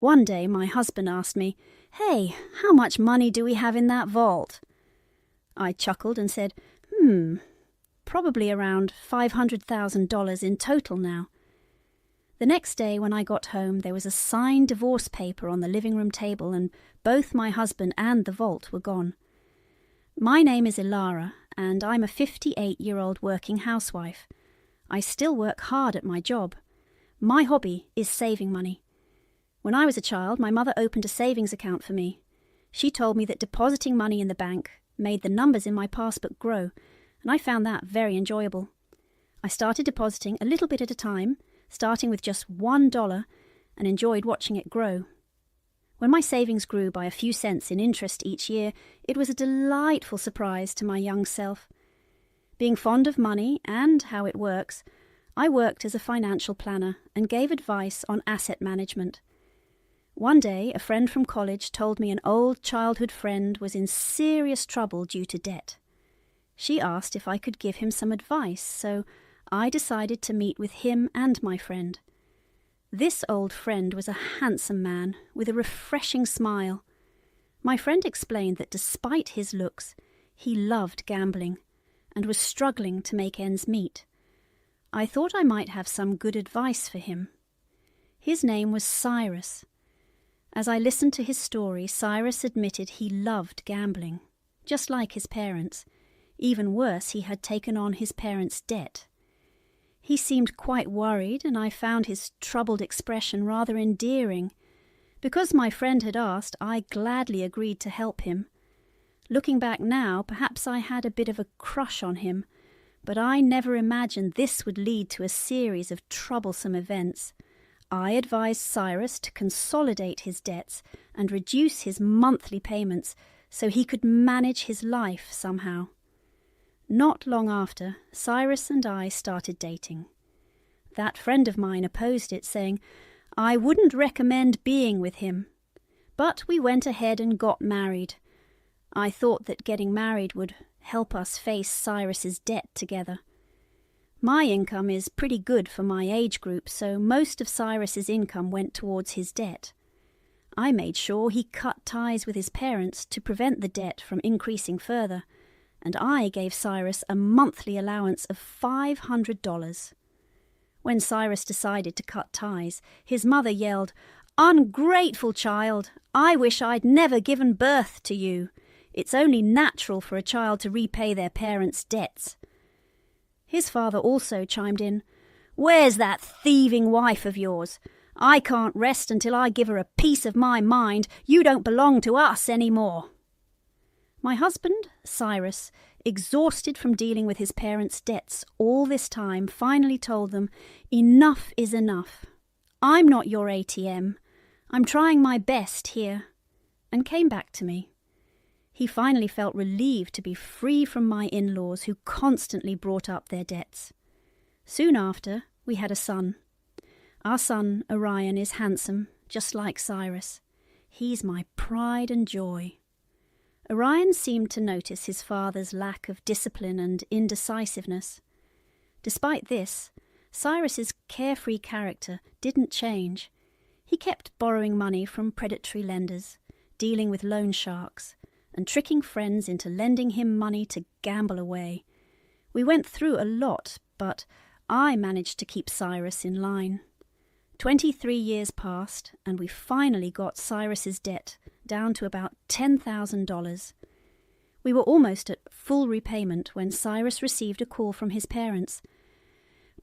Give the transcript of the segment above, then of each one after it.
One day my husband asked me, "Hey, how much money do we have in that vault?" I chuckled and said, probably around $500,000 in total now. The next day when I got home, there was a signed divorce paper on the living room table, and both my husband and the vault were gone. My name is Ilara, and I'm a 58-year-old working housewife. I still work hard at my job. My hobby is saving money. When I was a child, my mother opened a savings account for me. She told me that depositing money in the bank made the numbers in my passbook grow, and I found that very enjoyable. I started depositing a little bit at a time, starting with just $1, and enjoyed watching it grow. When my savings grew by a few cents in interest each year, it was a delightful surprise to my young self. Being fond of money and how it works, I worked as a financial planner and gave advice on asset management. One day, a friend from college told me an old childhood friend was in serious trouble due to debt. She asked if I could give him some advice, so I decided to meet with him and my friend. This old friend was a handsome man with a refreshing smile. My friend explained that despite his looks, he loved gambling and was struggling to make ends meet. I thought I might have some good advice for him. His name was Cyrus. As I listened to his story, Cyrus admitted he loved gambling, just like his parents. Even worse, he had taken on his parents' debt. He seemed quite worried, and I found his troubled expression rather endearing. Because my friend had asked, I gladly agreed to help him. Looking back now, perhaps I had a bit of a crush on him, but I never imagined this would lead to a series of troublesome events. I advised Cyrus to consolidate his debts and reduce his monthly payments so he could manage his life somehow. Not long after, Cyrus and I started dating. That friend of mine opposed it, saying, "I wouldn't recommend being with him." But we went ahead and got married. I thought that getting married would help us face Cyrus's debt together. My income is pretty good for my age group, so most of Cyrus's income went towards his debt. I made sure he cut ties with his parents to prevent the debt from increasing further, and I gave Cyrus a monthly allowance of $500. When Cyrus decided to cut ties, his mother yelled, "Ungrateful child! I wish I'd never given birth to you. It's only natural for a child to repay their parents' debts." His father also chimed in, "Where's that thieving wife of yours? I can't rest until I give her a piece of my mind. You don't belong to us anymore." My husband, Cyrus, exhausted from dealing with his parents' debts all this time, finally told them, "Enough is enough. I'm not your ATM. I'm trying my best here," and came back to me. He finally felt relieved to be free from my in-laws who constantly brought up their debts. Soon after, we had a son. Our son, Orion, is handsome, just like Cyrus. He's my pride and joy. Orion seemed to notice his father's lack of discipline and indecisiveness. Despite this, Cyrus's carefree character didn't change. He kept borrowing money from predatory lenders, dealing with loan sharks, and tricking friends into lending him money to gamble away. We went through a lot, but I managed to keep Cyrus in line. 23 years passed, and we finally got Cyrus's debt down to about $10,000. We were almost at full repayment when Cyrus received a call from his parents.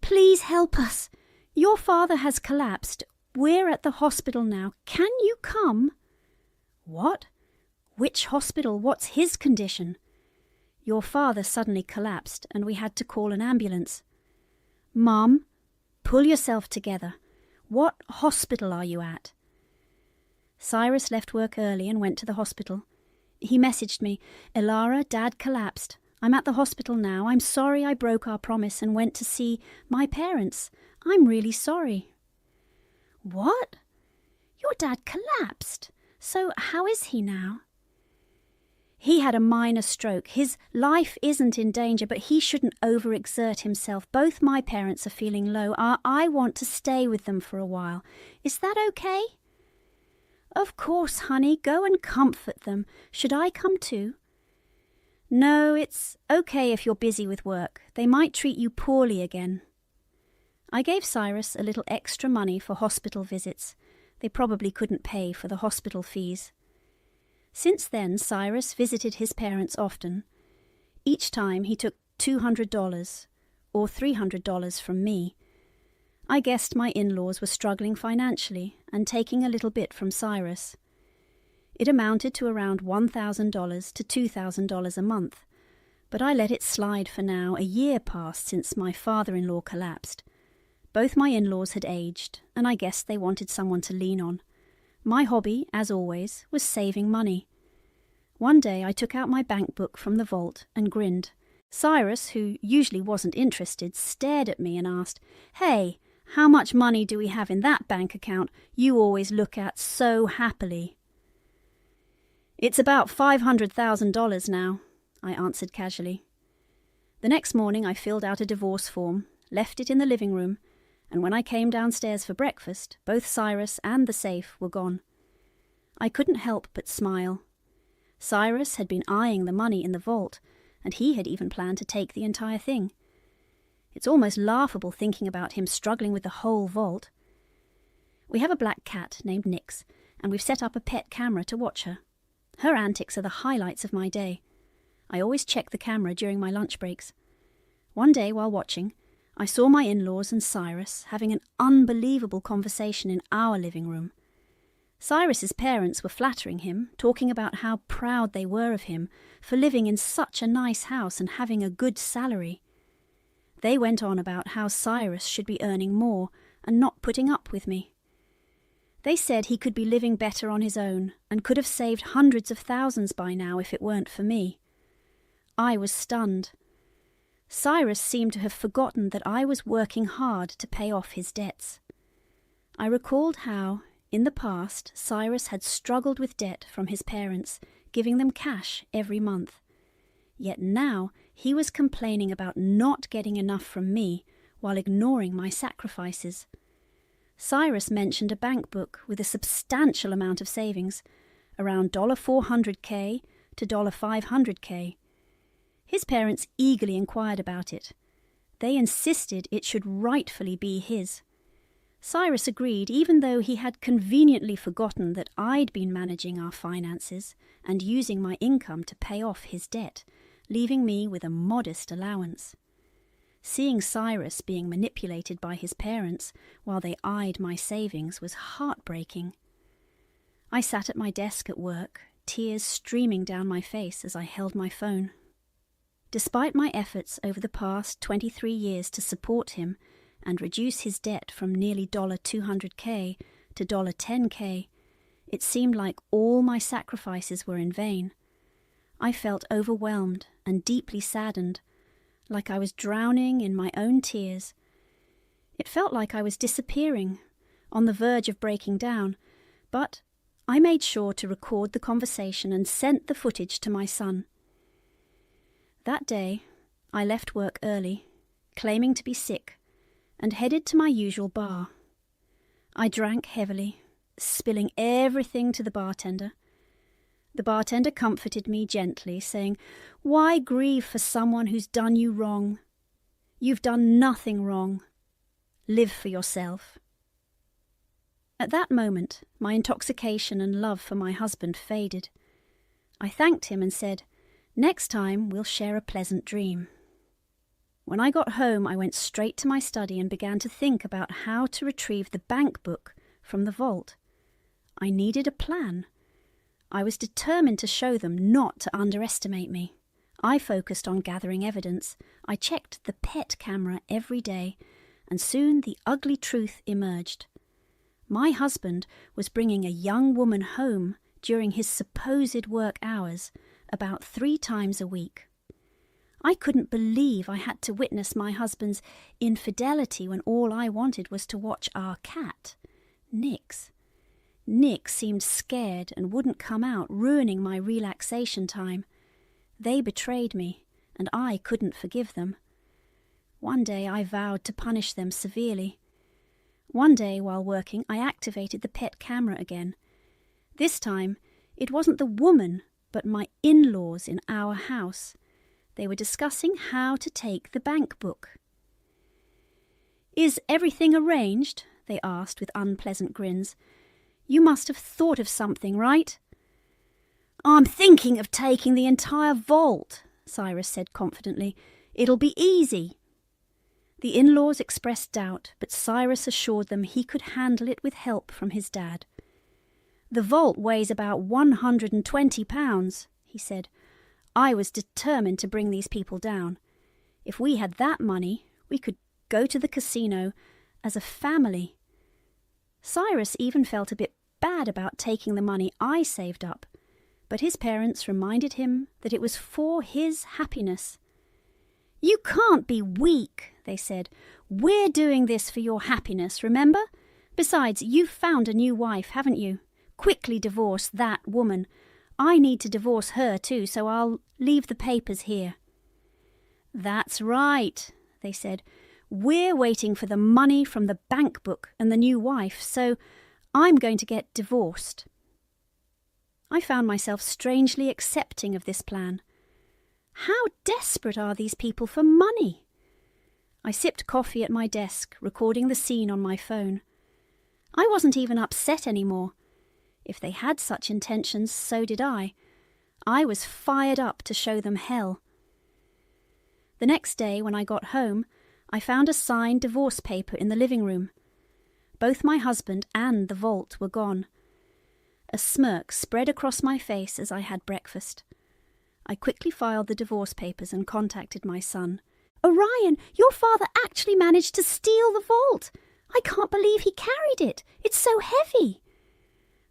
"Please help us. Your father has collapsed. We're at the hospital now. Can you come?" "What? Which hospital? What's his condition?" "Your father suddenly collapsed and we had to call an ambulance." "Mum, pull yourself together. What hospital are you at?" Cyrus left work early and went to the hospital. He messaged me, "Ilara, Dad collapsed. I'm at the hospital now. I'm sorry I broke our promise and went to see my parents. I'm really sorry." "What? Your dad collapsed? So how is he now?" "He had a minor stroke. His life isn't in danger, but he shouldn't overexert himself. Both my parents are feeling low. I want to stay with them for a while. Is that okay?" "Of course, honey, go and comfort them. Should I come too?" "No, it's okay if you're busy with work. They might treat you poorly again." I gave Cyrus a little extra money for hospital visits. They probably couldn't pay for the hospital fees. Since then, Cyrus visited his parents often. Each time he took $200 or $300 from me. I guessed my in-laws were struggling financially and taking a little bit from Cyrus. It amounted to around $1,000 to $2,000 a month, but I let it slide for now. A year passed since my father-in-law collapsed. Both my in-laws had aged, and I guessed they wanted someone to lean on. My hobby, as always, was saving money. One day I took out my bank book from the vault and grinned. Cyrus, who usually wasn't interested, stared at me and asked, "Hey, how much money do we have in that bank account you always look at so happily?" "It's about $500,000 now," I answered casually. The next morning I filled out a divorce form, left it in the living room, and when I came downstairs for breakfast, both Cyrus and the safe were gone. I couldn't help but smile. Cyrus had been eyeing the money in the vault, and he had even planned to take the entire thing. It's almost laughable thinking about him struggling with the whole vault. We have a black cat named Nix, and we've set up a pet camera to watch her. Her antics are the highlights of my day. I always check the camera during my lunch breaks. One day while watching, I saw my in-laws and Cyrus having an unbelievable conversation in our living room. Cyrus's parents were flattering him, talking about how proud they were of him for living in such a nice house and having a good salary. They went on about how Cyrus should be earning more and not putting up with me. They said he could be living better on his own and could have saved hundreds of thousands by now if it weren't for me. I was stunned. Cyrus seemed to have forgotten that I was working hard to pay off his debts. I recalled how, in the past, Cyrus had struggled with debt from his parents, giving them cash every month. Yet now he was complaining about not getting enough from me while ignoring my sacrifices. Cyrus mentioned a bank book with a substantial amount of savings, around $400K to $500K. His parents eagerly inquired about it. They insisted it should rightfully be his. Cyrus agreed, even though he had conveniently forgotten that I'd been managing our finances and using my income to pay off his debt, leaving me with a modest allowance. Seeing Cyrus being manipulated by his parents while they eyed my savings was heartbreaking. I sat at my desk at work, tears streaming down my face as I held my phone. Despite my efforts over the past 23 years to support him and reduce his debt from nearly $200K to $10K, it seemed like all my sacrifices were in vain. I felt overwhelmed and deeply saddened, like I was drowning in my own tears. It felt like I was disappearing, on the verge of breaking down, but I made sure to record the conversation and sent the footage to my son. That day, I left work early, claiming to be sick, and headed to my usual bar. I drank heavily, spilling everything to the bartender. The bartender comforted me gently, saying, "Why grieve for someone who's done you wrong? You've done nothing wrong. Live for yourself." At that moment, my intoxication and love for my husband faded. I thanked him and said, "Next time we'll share a pleasant dream." When I got home, I went straight to my study and began to think about how to retrieve the bank book from the vault. I needed a plan. I was determined to show them not to underestimate me. I focused on gathering evidence. I checked the pet camera every day, and soon the ugly truth emerged. My husband was bringing a young woman home during his supposed work hours, about 3 times a week. I couldn't believe I had to witness my husband's infidelity when all I wanted was to watch our cat, Nix. Nix seemed scared and wouldn't come out, ruining my relaxation time. They betrayed me, and I couldn't forgive them. One day I vowed to punish them severely. One day while working, I activated the pet camera again. This time, it wasn't the woman, but my in-laws in our house. They were discussing how to take the bank book. "Is everything arranged?" they asked with unpleasant grins. "You must have thought of something, right?" "I'm thinking of taking the entire vault," Cyrus said confidently. "It'll be easy." The in-laws expressed doubt, but Cyrus assured them he could handle it with help from his dad. "The vault weighs about 120 pounds, he said. I was determined to bring these people down. If we had that money, we could go to the casino as a family. Cyrus even felt a bit bad about taking the money I saved up, but his parents reminded him that it was for his happiness. "You can't be weak," they said. "We're doing this for your happiness, remember? Besides, you've found a new wife, haven't you? Quickly divorce that woman. I need to divorce her too, so I'll leave the papers here." "That's right," they said. "We're waiting for the money from the bank book and the new wife, so I'm going to get divorced." I found myself strangely accepting of this plan. How desperate are these people for money? I sipped coffee at my desk, recording the scene on my phone. I wasn't even upset anymore. If they had such intentions, so did I. I was fired up to show them hell. The next day, when I got home, I found a signed divorce paper in the living room. Both my husband and the vault were gone. A smirk spread across my face as I had breakfast. I quickly filed the divorce papers and contacted my son. "Orion, your father actually managed to steal the vault. I can't believe he carried it. It's so heavy."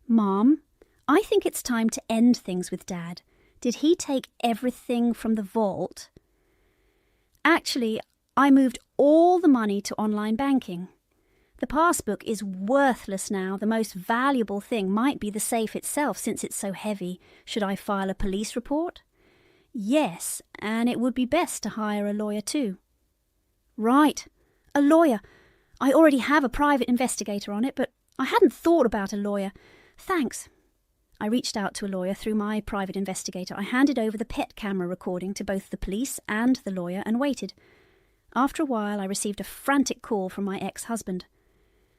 "Mom, I think it's time to end things with Dad. Did he take everything from the vault?" "Actually, I moved all the money to online banking. The passbook is worthless now. The most valuable thing might be the safe itself, since it's so heavy. Should I file a police report?" "Yes, and it would be best to hire a lawyer too." "Right, a lawyer. I already have a private investigator on it, but I hadn't thought about a lawyer. Thanks." I reached out to a lawyer through my private investigator. I handed over the pet camera recording to both the police and the lawyer and waited. After a while, I received a frantic call from my ex-husband.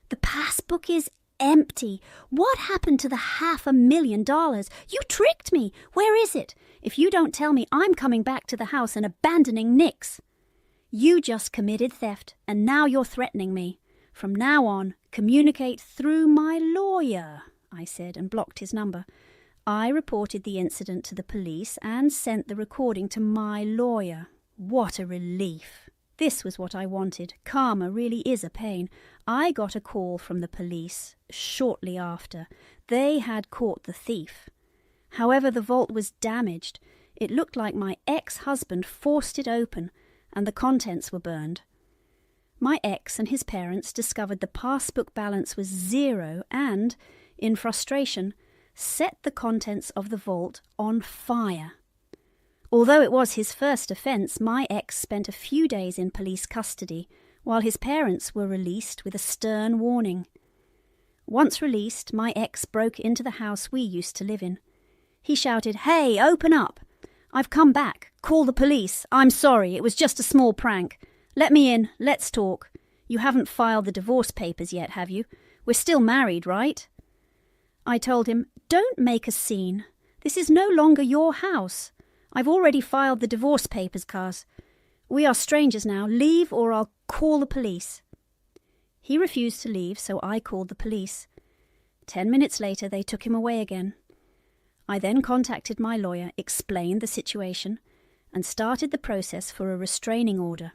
"The passbook is empty. What happened to the $500,000? You tricked me. Where is it? If you don't tell me, I'm coming back to the house and abandoning Nix." "You just committed theft, and now you're threatening me. From now on, communicate through my lawyer," I said, and blocked his number. I reported the incident to the police and sent the recording to my lawyer. What a relief. This was what I wanted. Karma really is a pain. I got a call from the police shortly after. They had caught the thief. However, the vault was damaged. It looked like my ex-husband forced it open, and the contents were burned. My ex and his parents discovered the passbook balance was zero and, in frustration, set the contents of the vault on fire. Although it was his first offence, my ex spent a few days in police custody, while his parents were released with a stern warning. Once released, my ex broke into the house we used to live in. He shouted, "Hey, open up! I've come back. Call the police. I'm sorry, it was just a small prank. Let me in, let's talk. You haven't filed the divorce papers yet, have you? We're still married, right?" I told him, "Don't make a scene. This is no longer your house. I've already filed the divorce papers, Cars. We are strangers now. Leave or I'll call the police." He refused to leave, so I called the police. 10 minutes later, they took him away again. I then contacted my lawyer, explained the situation, and started the process for a restraining order.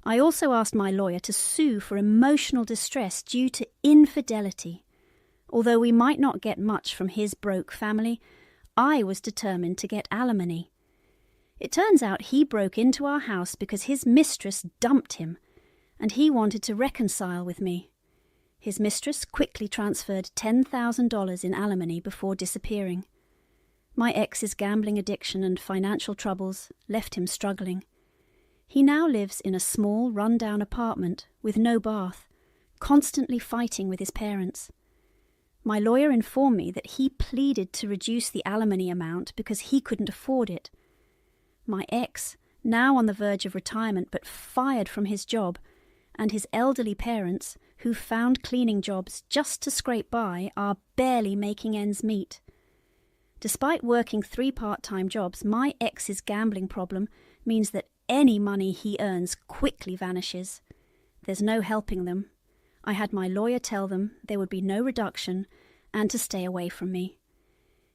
I also asked my lawyer to sue for emotional distress due to infidelity. Although we might not get much from his broke family, I was determined to get alimony. It turns out he broke into our house because his mistress dumped him, and he wanted to reconcile with me. His mistress quickly transferred $10,000 in alimony before disappearing. My ex's gambling addiction and financial troubles left him struggling. He now lives in a small, run-down apartment with no bath, constantly fighting with his parents. My lawyer informed me that he pleaded to reduce the alimony amount because he couldn't afford it. My ex, now on the verge of retirement but fired from his job, and his elderly parents, who found cleaning jobs just to scrape by, are barely making ends meet. Despite working 3 part-time jobs, my ex's gambling problem means that any money he earns quickly vanishes. There's no helping them. I had my lawyer tell them there would be no reduction and to stay away from me.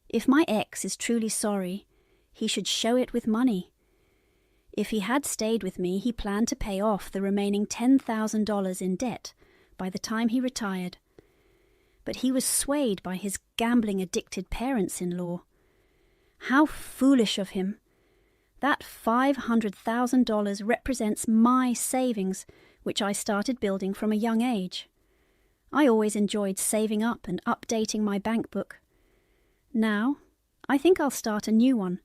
If my ex is truly sorry, he should show it with money. If he had stayed with me, he planned to pay off the remaining $10,000 in debt by the time he retired. But he was swayed by his gambling-addicted parents-in-law. How foolish of him! That $500,000 represents my savings, which I started building from a young age. I always enjoyed saving up and updating my bank book. Now, I think I'll start a new one.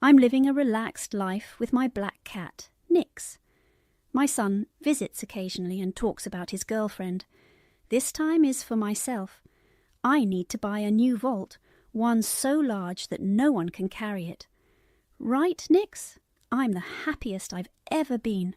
I'm living a relaxed life with my black cat, Nix. My son visits occasionally and talks about his girlfriend. This time is for myself. I need to buy a new vault, one so large that no one can carry it. Right, Nix? I'm the happiest I've ever been.